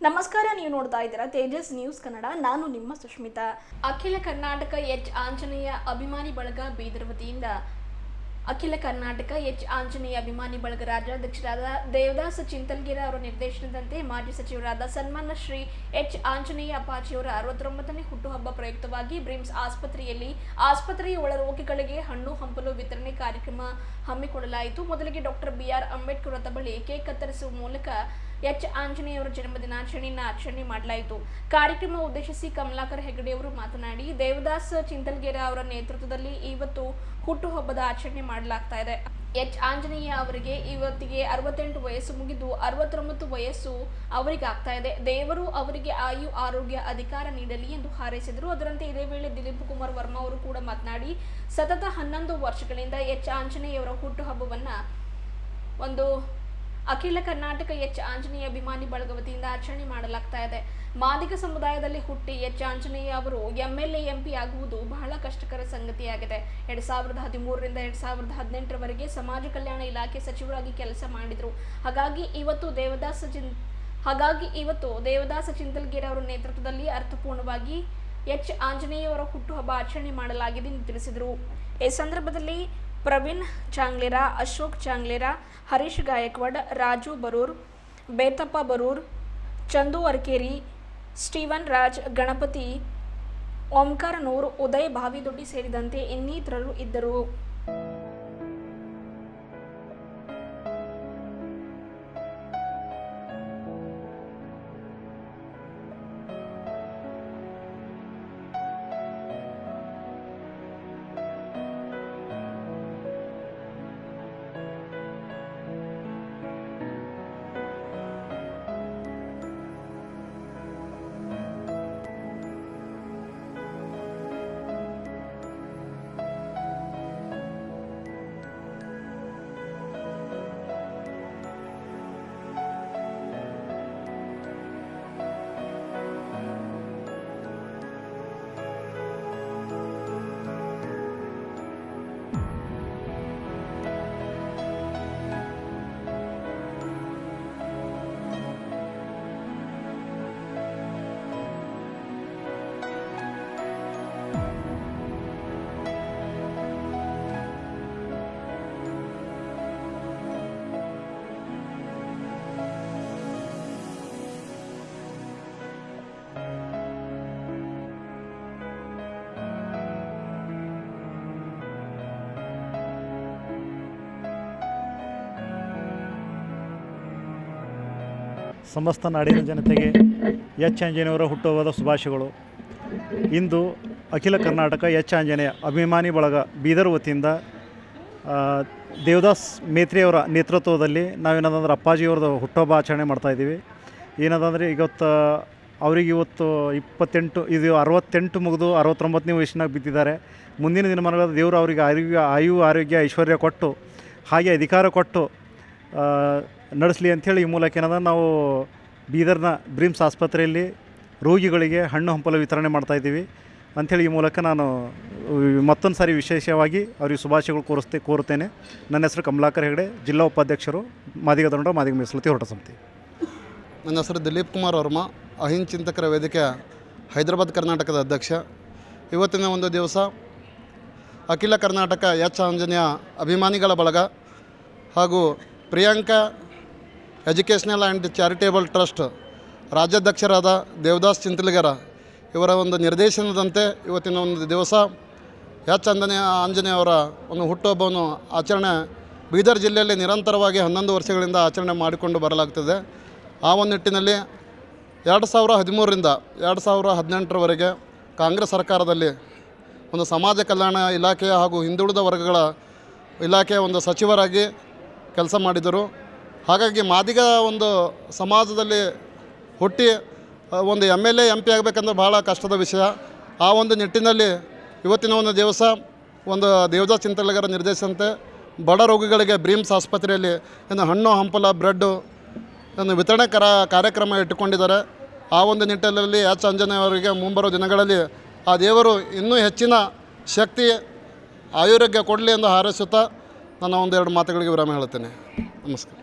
ನಮಸ್ಕಾರ, ನೀವು ನೋಡ್ತಾ ಇದ್ದೀರಾ ತೇಜಸ್ ನ್ಯೂಸ್ ಕನ್ನಡ. ನಾನು ನಿಮ್ಮ ಸುಷ್ಮಿತಾ. ಅಖಿಲ ಕರ್ನಾಟಕ ಎಚ್ ಆಂಜನೇಯ ಅಭಿಮಾನಿ ಬಳಗ ಬೀದರ್ ವತಿಯಿಂದ ಅಖಿಲ ಕರ್ನಾಟಕ ಎಚ್ ಆಂಜನೇಯ ಅಭಿಮಾನಿ ಬಳಗ ರಾಜ್ಯಾಧ್ಯಕ್ಷರಾದ ದೇವದಾಸ್ ಚಿಂತಲ್ಗಿರ ಅವರ ನಿರ್ದೇಶನದಂತೆ ಮಾಜಿ ಸಚಿವರಾದ ಸನ್ಮಾನ್ಯ ಶ್ರೀ ಎಚ್ ಆಂಜನೇಯ ಅಪ್ಪಾಜಿಯವರ 69ನೇ ಹುಟ್ಟುಹಬ್ಬ ಪ್ರಯುಕ್ತವಾಗಿ ಬ್ರಿಮ್ಸ್ ಆಸ್ಪತ್ರೆಯ ಒಳರೋಗಿಗಳಿಗೆ ಹಣ್ಣು ಹಂಪಲು ವಿತರಣೆ ಕಾರ್ಯಕ್ರಮ ಹಮ್ಮಿಕೊಳ್ಳಲಾಯಿತು. ಮೊದಲಿಗೆ ಡಾಕ್ಟರ್ BR ಅಂಬೇಡ್ಕರ್ ವೃತ್ತ ಬಳಿ ಕೇಕ್ ಕತ್ತರಿಸುವ ಮೂಲಕ ಎಚ್ ಆಂಜನೇಯವರ ಜನ್ಮದಿನಾಚರಣೆಯನ್ನು ಆಚರಣೆ ಮಾಡಲಾಯಿತು. ಕಾರ್ಯಕ್ರಮ ಉದ್ದೇಶಿಸಿ ಕಮಲಾಕರ್ ಹೆಗಡೆ ಅವರು ಮಾತನಾಡಿ, ದೇವದಾಸ್ ಚಿಂತಲ್ಗೆರೆ ಅವರ ನೇತೃತ್ವದಲ್ಲಿ ಇವತ್ತು ಹುಟ್ಟುಹಬ್ಬದ ಆಚರಣೆ ಮಾಡಲಾಗ್ತಾ ಇದೆ. ಎಚ್ ಆಂಜನೇಯ ಅವರಿಗೆ ಇವತ್ತಿಗೆ 68 ವಯಸ್ಸು ಮುಗಿದು 69 ವಯಸ್ಸು ಅವರಿಗೆ ಆಗ್ತಾ ಇದೆ. ದೇವರು ಅವರಿಗೆ ಆಯು ಆರೋಗ್ಯ ಅಧಿಕಾರ ನೀಡಲಿ ಎಂದು ಹಾರೈಸಿದರು. ಅದರಂತೆ ಇದೇ ವೇಳೆ ದಿಲೀಪ್ ಕುಮಾರ್ ವರ್ಮಾ ಅವರು ಕೂಡ ಮಾತನಾಡಿ, ಸತತ 11 ವರ್ಷಗಳಿಂದ ಎಚ್ ಆಂಜನೇಯವರ ಹುಟ್ಟುಹಬ್ಬವನ್ನ ಒಂದು ಅಖಿಲ ಕರ್ನಾಟಕ ಎಚ್ ಆಂಜನೇಯ ಅಭಿಮಾನಿ ಬಳಗ ವತಿಯಿಂದ ಆಚರಣೆ ಮಾಡಲಾಗ್ತಾ ಇದೆ. ಮಾದಿಗ ಸಮುದಾಯದಲ್ಲಿ ಹುಟ್ಟಿ ಎಚ್ ಆಂಜನೇಯ ಅವರು MLA MP ಆಗುವುದು ಬಹಳ ಕಷ್ಟಕರ ಸಂಗತಿಯಾಗಿದೆ. 2013ರಿಂದ 2018ರವರೆಗೆ ಸಮಾಜ ಕಲ್ಯಾಣ ಇಲಾಖೆ ಸಚಿವರಾಗಿ ಕೆಲಸ ಮಾಡಿದರು. ಹಾಗಾಗಿ ಇವತ್ತು ದೇವದಾಸ ಚಿಂತಲ್ಗೆರೆ ಅವರ ನೇತೃತ್ವದಲ್ಲಿ ಅರ್ಥಪೂರ್ಣವಾಗಿ ಎಚ್ ಆಂಜನೇಯವರ ಹುಟ್ಟುಹಬ್ಬ ಆಚರಣೆ ಮಾಡಲಾಗಿದೆ ಎಂದು ತಿಳಿಸಿದರು. ಈ ಸಂದರ್ಭದಲ್ಲಿ ಪ್ರವೀಣ್ ಚಾಂಗ್ಲೇರ, ಅಶೋಕ್ ಚಾಂಗ್ಲೇರ, ಹರೀಶ್ ಗಾಯಕ್ವಾಡ್, ರಾಜು ಬರೂರ್, ಬೇತಪ್ಪ ಬರೂರ್, ಚಂದು ಅರ್ಕೇರಿ, ಸ್ಟೀವನ್ ರಾಜ್, ಗಣಪತಿ, ಓಂಕಾರನೂರ್, ಉದಯ್ ಭಾವಿದೊಡ್ಡಿ ಸೇರಿದಂತೆ ಇನ್ನಿತರರು ಇದ್ದರು. ಸಮಸ್ತ ನಾಡಿನ ಜನತೆಗೆ ಎಚ್ ಆಂಜನೇಯವರ ಹುಟ್ಟುಹಬ್ಬದ ಶುಭಾಶಯಗಳು. ಇಂದು ಅಖಿಲ ಕರ್ನಾಟಕ ಎಚ್ ಆಂಜನೇಯ ಅಭಿಮಾನಿ ಬಳಗ ಬೀದರ್ ವತಿಯಿಂದ ದೇವದಾಸ್ ಮೇತ್ರಿಯವರ ನೇತೃತ್ವದಲ್ಲಿ ನಾವೇನದಂದ್ರೆ ಅಪ್ಪಾಜಿಯವ್ರದ್ದು ಹುಟ್ಟುಹಬ್ಬ ಆಚರಣೆ ಮಾಡ್ತಾಯಿದ್ದೀವಿ. ಏನದಂದರೆ ಇವತ್ತು 68 ಮುಗಿದು 69ನೇ ವಯಸ್ಸಿನಾಗ ಬಿದ್ದಿದ್ದಾರೆ. ಮುಂದಿನ ದಿನಮಾನಗಳ ದೇವರು ಅವರಿಗೆ ಆರೋಗ್ಯ ಐಶ್ವರ್ಯ ಕೊಟ್ಟು ಹಾಗೆ ಅಧಿಕಾರ ಕೊಟ್ಟು ನಡೆಸಲಿ ಅಂಥೇಳಿ ಈ ಮೂಲಕ ನಾವು ಬೀದರ್ನ ಬ್ರಿಮ್ಸ್ ಆಸ್ಪತ್ರೆಯಲ್ಲಿ ರೋಗಿಗಳಿಗೆ ಹಣ್ಣು ಹಂಪಲು ವಿತರಣೆ ಮಾಡ್ತಾಯಿದ್ದೀವಿ ಅಂಥೇಳಿ ಈ ಮೂಲಕ ನಾನು ಮತ್ತೊಂದು ಸಾರಿ ವಿಶೇಷವಾಗಿ ಅವರಿಗೆ ಶುಭಾಶಯಗಳು ಕೋರುತ್ತೇನೆ. ನನ್ನ ಹೆಸರು ಕಮಲಾಕರ್ ಹೆಗಡೆ, ಜಿಲ್ಲಾ ಉಪಾಧ್ಯಕ್ಷರು, ಮಾದಿಗ ದಂಡ ಮಾದಿಗ ಮೀಸಲಾತಿ ಹೋರಾಟ ಸಮಿತಿ. ನನ್ನ ಹೆಸರು ದಿಲೀಪ್ ಕುಮಾರ್ ವರ್ಮಾ, ಅಹಿಂದ ಚಿಂತಕರ ವೇದಿಕೆಯ ಹೈದರಾಬಾದ್ ಕರ್ನಾಟಕದ ಅಧ್ಯಕ್ಷ. ಇವತ್ತಿನ ಒಂದು ದಿವಸ ಅಖಿಲ ಕರ್ನಾಟಕ ಎಚ್ ಆಂಜನೇಯ ಅಭಿಮಾನಿಗಳ ಬಳಗ ಹಾಗೂ Priyanka educational and charitable trust ರಾಜ್ಯಾಧ್ಯಕ್ಷರಾದ ದೇವದಾಸ್ ಚಿಂತಲ್ಗೆರೆ ಇವರ ಒಂದು ನಿರ್ದೇಶನದಂತೆ ಇವತ್ತಿನ ಒಂದು ದಿವಸ ಎಚ್ ಆಂಜನೇಯವರ ಒಂದು ಹುಟ್ಟುಹಬ್ಬವನ್ನು ಆಚರಣೆ ಬೀದರ್ ಜಿಲ್ಲೆಯಲ್ಲಿ ನಿರಂತರವಾಗಿ 11 ವರ್ಷಗಳಿಂದ ಆಚರಣೆ ಮಾಡಿಕೊಂಡು ಬರಲಾಗ್ತದೆ. ಆ ಒಂದು ನಿಟ್ಟಿನಲ್ಲಿ 2013ರಿಂದ 2018ರವರೆಗೆ ಕಾಂಗ್ರೆಸ್ ಸರ್ಕಾರದಲ್ಲಿ ಒಂದು ಸಮಾಜ ಕಲ್ಯಾಣ ಇಲಾಖೆಯ ಹಾಗೂ ಹಿಂದುಳಿದ ವರ್ಗಗಳ ಇಲಾಖೆಯ ಒಂದು ಸಚಿವರಾಗಿ ಕೆಲಸ ಮಾಡಿದರು. ಹಾಗಾಗಿ ಮಾದಿಗ ಒಂದು ಸಮಾಜದಲ್ಲಿ ಹುಟ್ಟಿ ಒಂದು MLA MP ಆಗಬೇಕಂದ್ರೆ ಭಾಳ ಕಷ್ಟದ ವಿಷಯ. ಆ ಒಂದು ನಿಟ್ಟಿನಲ್ಲಿ ಇವತ್ತಿನ ಒಂದು ದಿವಸ ಒಂದು ದೇವದಾಸ್ ಚಿಂತಲ್ಗೆರೆ ನಿರ್ದೇಶನಂತೆ ಬಡ ರೋಗಿಗಳಿಗೆ ಬ್ರಿಮ್ಸ್ ಆಸ್ಪತ್ರೆಯಲ್ಲಿ ಹಣ್ಣು ಹಂಪಲ ಬ್ರೆಡ್ಡು ವಿತರಣೆ ಕಾರ್ಯಕ್ರಮ ಇಟ್ಟುಕೊಂಡಿದ್ದಾರೆ. ಆ ಒಂದು ನಿಟ್ಟಿನಲ್ಲಿ ಎಚ್ ಆಂಜನೇಯವರಿಗೆ ಮುಂಬರುವ ದಿನಗಳಲ್ಲಿ ಆ ದೇವರು ಇನ್ನೂ ಹೆಚ್ಚಿನ ಶಕ್ತಿ ಆರೋಗ್ಯ ಕೊಡಲಿ ಎಂದು ಹಾರೈಸುತ್ತಾ ನನ್ನ ಒಂದೆರಡು ಮಾತುಗಳಿಗೆ ವಿರಾಮ ಹೇಳುತ್ತೇನೆ. ನಮಸ್ಕಾರ.